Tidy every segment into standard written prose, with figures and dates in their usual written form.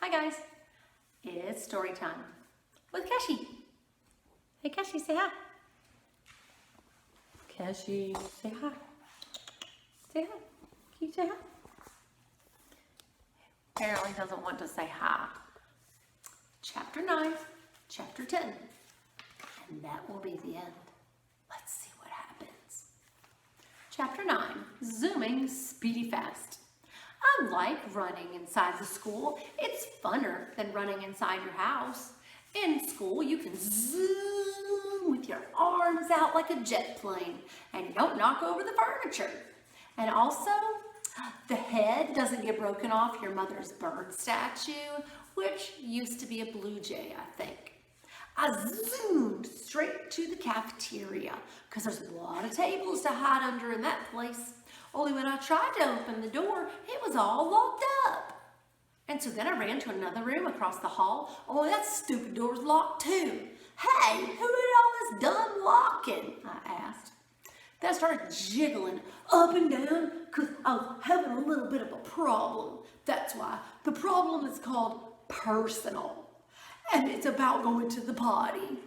Hi guys, it's story time with Keshi. Hey Keshi, say hi. Keshi, say hi. Say hi. Can you say hi? Apparently doesn't want to say hi. Chapter 9, Chapter 10. And that will be the end. Let's see what happens. Chapter 9, Zooming Speedy Fast. Unlike running inside the school, it's funner than running inside your house. In school, you can zoom with your arms out like a jet plane, and you don't knock over the furniture. And also, the head doesn't get broken off your mother's bird statue, which used to be a blue jay, I think. I zoomed straight to the cafeteria because there's a lot of tables to hide under in that place. Only when I tried to open the door, it was all locked up. And so then I ran to another room across the hall. Only that stupid door's locked too. Hey, who did all this dumb locking? I asked. Then I started jiggling up and down because I was having a little bit of a problem. That's why the problem is called personal. And it's about going to the potty.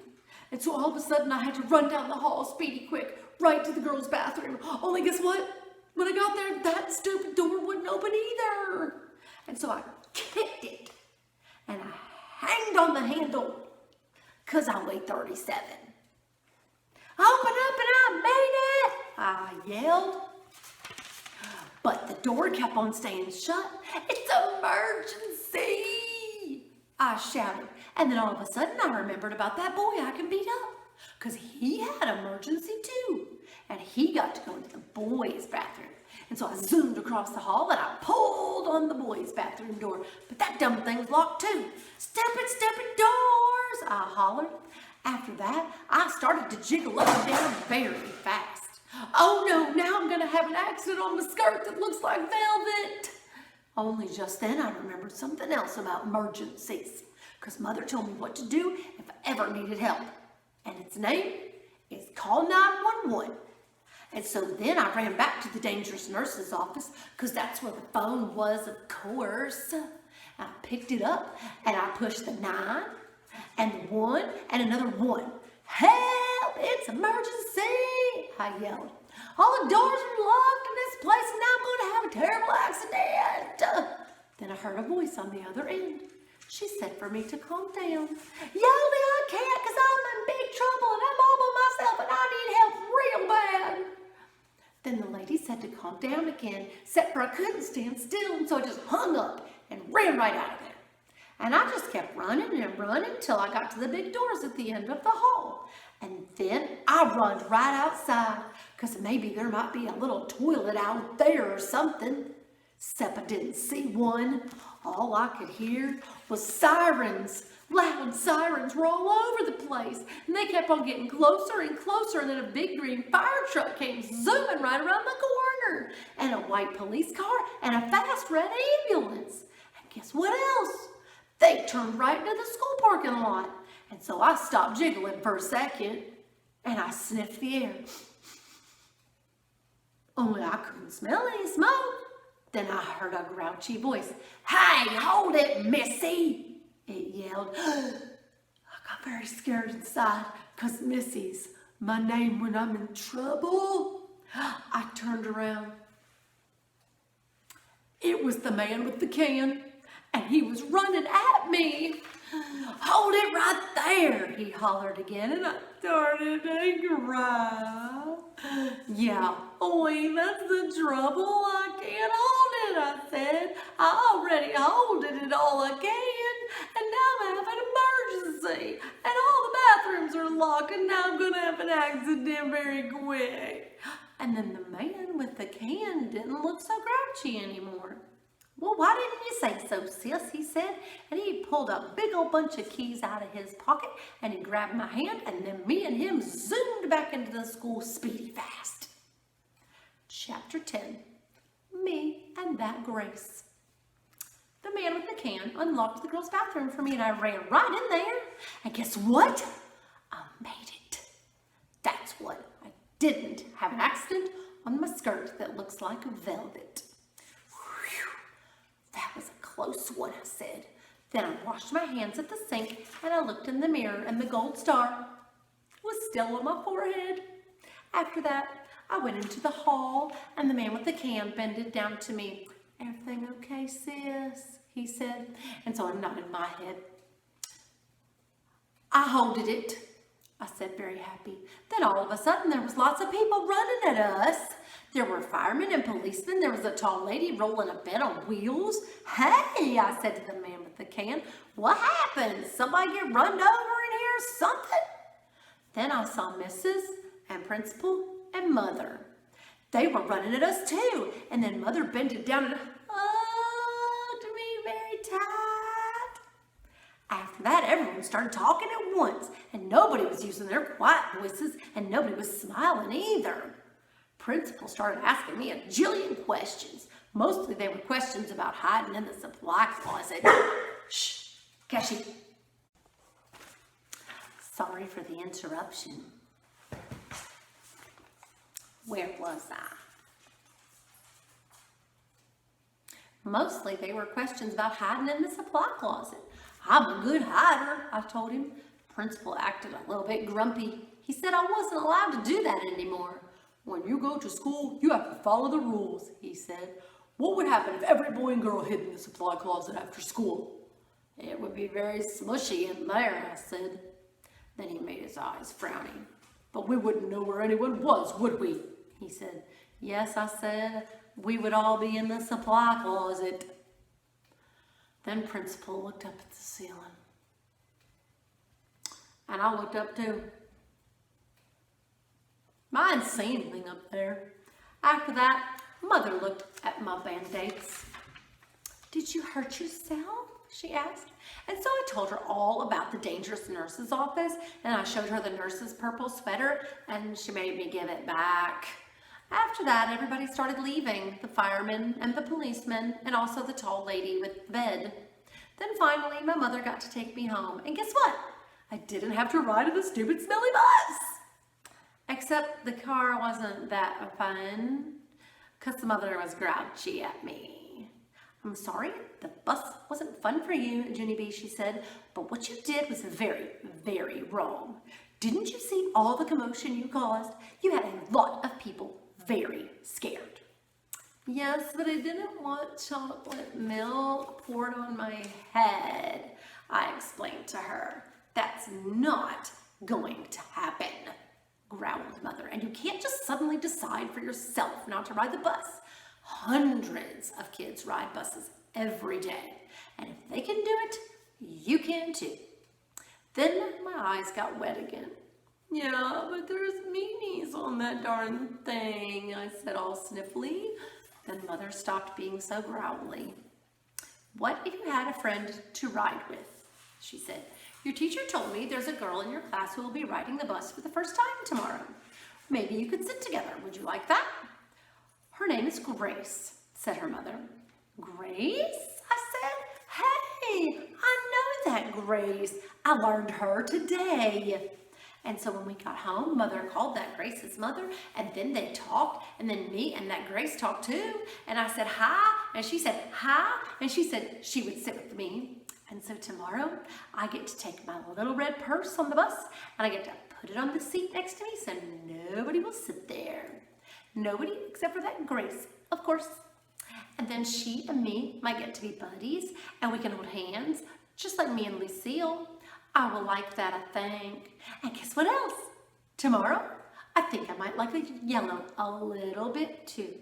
And so all of a sudden I had to run down the hall speedy quick, right to the girls' bathroom. Only guess what? When I got there, that stupid door wouldn't open either. And so I kicked it. And I hanged on the handle because I weighed 37. Open up and I made it, I yelled. But the door kept on staying shut. It's emergency, I shouted. And then all of a sudden I remembered about that boy I can beat up because he had emergency too. And he got to go into the boys' bathroom. And so I zoomed across the hall and I pulled on the boys' bathroom door. But that dumb thing's locked too. Stupid doors, I hollered. After that, I started to jiggle up and down very fast. Oh no, now I'm going to have an accident on my skirt that looks like velvet. Only just then I remembered something else about emergencies. Because Mother told me what to do if I ever needed help. And its name is call 911. And so then I ran back to the dangerous nurse's office because that's where the phone was, of course. I picked it up and I pushed the 9 and the 1 and another 1. Help! It's emergency! I yelled. All the doors are locked in this place and I'm going to have a terrible accident. Then I heard a voice on the other end. She said for me to calm down. Yoli, I can't because I'm in big trouble and I'm all by myself and I need help real bad. Then the lady said to calm down again, except for I couldn't stand still, and so I just hung up and ran right out of there. And I just kept running and running till I got to the big doors at the end of the hall. And then I run right outside because maybe there might be a little toilet out there or something. Except I didn't see one. All I could hear was sirens. Loud sirens were all over the place. And they kept on getting closer and closer. And then a big green fire truck came zooming right around the corner. And a white police car and a fast red ambulance. And guess what else? They turned right into the school parking lot. And so I stopped jiggling for a second. And I sniffed the air. Only I couldn't smell any smoke. Then I heard a grouchy voice. Hey, hold it, Missy, it yelled. I got very scared inside because Missy's my name when I'm in trouble. I turned around. It was the man with the can, and he was running at me. Hold it right there, he hollered again, and I started to cry. Yeah, oi, that's the trouble. I can't hold it, I said. I already holded it all I can, and now I'm having an emergency, and all the bathrooms are locked, and now I'm going to have an accident very quick. And then the man with the can didn't look so grouchy anymore. Well, why didn't you say so, sis, he said, and he pulled a big old bunch of keys out of his pocket, and he grabbed my hand, and then me and him zoomed back into the school speedy fast. Chapter 10, Me and That Grace. The man with the can unlocked the girls' bathroom for me, and I ran right in there, and guess what? I made it. That's what. I didn't have an accident on my skirt that looks like velvet. That was a close one, I said. Then I washed my hands at the sink and I looked in the mirror and the gold star was still on my forehead. After that, I went into the hall and the man with the can bended down to me. "Everything okay, sis?" he said. And so I nodded my head. "I holded it," I said, very happy. Then all of a sudden there was lots of people running at us. There were firemen and policemen. There was a tall lady rolling a bed on wheels. "Hey," I said to the man with the can, "what happened? Somebody get run over in here or something?" Then I saw Mrs. and Principal and Mother. They were running at us too. And then Mother bended down and hugged me very tight. After that, everyone started talking at once, and nobody was using their quiet voices, and nobody was smiling either. Principal started asking me a jillion questions. Mostly they were questions about hiding in the supply closet. Shh, Cashy. Sorry for the interruption. Where was I? Mostly they were questions about hiding in the supply closet. "I'm a good hider," I told him. Principal acted a little bit grumpy. He said I wasn't allowed to do that anymore. "When you go to school, you have to follow the rules," he said. "What would happen if every boy and girl hid in the supply closet after school?" "It would be very smushy in there," I said. Then he made his eyes frowning. "But we wouldn't know where anyone was, would we?" he said. "Yes," I said, "we would all be in the supply closet." Then Principal looked up at the ceiling. And I looked up too. I didn't see anything up there. After that, Mother looked at my band-aids. "Did you hurt yourself?" she asked. And so I told her all about the dangerous nurse's office, and I showed her the nurse's purple sweater, and she made me give it back. After that, everybody started leaving, the firemen and the policemen, and also the tall lady with the bed. Then finally, my mother got to take me home, and guess what? I didn't have to ride in the stupid smelly bus! Except the car wasn't that fun, because the mother was grouchy at me. "I'm sorry, the bus wasn't fun for you, Junie B," she said, "but what you did was very, very wrong. Didn't you see all the commotion you caused? You had a lot of people very scared." "Yes, but I didn't want chocolate milk poured on my head," I explained to her. "That's not going to happen," growled Mother, "and you can't just suddenly decide for yourself not to ride the bus. Hundreds of kids ride buses every day, and if they can do it, you can too." Then my eyes got wet again. "Yeah, but there's meanies on that darn thing," I said all sniffly. Then Mother stopped being so growly. "What if you had a friend to ride with?" she said. "Your teacher told me there's a girl in your class who will be riding the bus for the first time tomorrow. Maybe you could sit together. Would you like that?" "Her name is Grace," said her mother. "Grace?" I said. "Hey, I know that Grace. I learned her today." And so when we got home, Mother called that Grace's mother, and then they talked, and then me and that Grace talked too. And I said, "Hi," and she said, "Hi," and she said she would sit with me. And so tomorrow, I get to take my little red purse on the bus, and I get to put it on the seat next to me so nobody will sit there. Nobody except for that Grace, of course. And then she and me might get to be buddies, and we can hold hands, just like me and Lucille. I will like that, I think. And guess what else? Tomorrow, I think I might like the yellow a little bit too.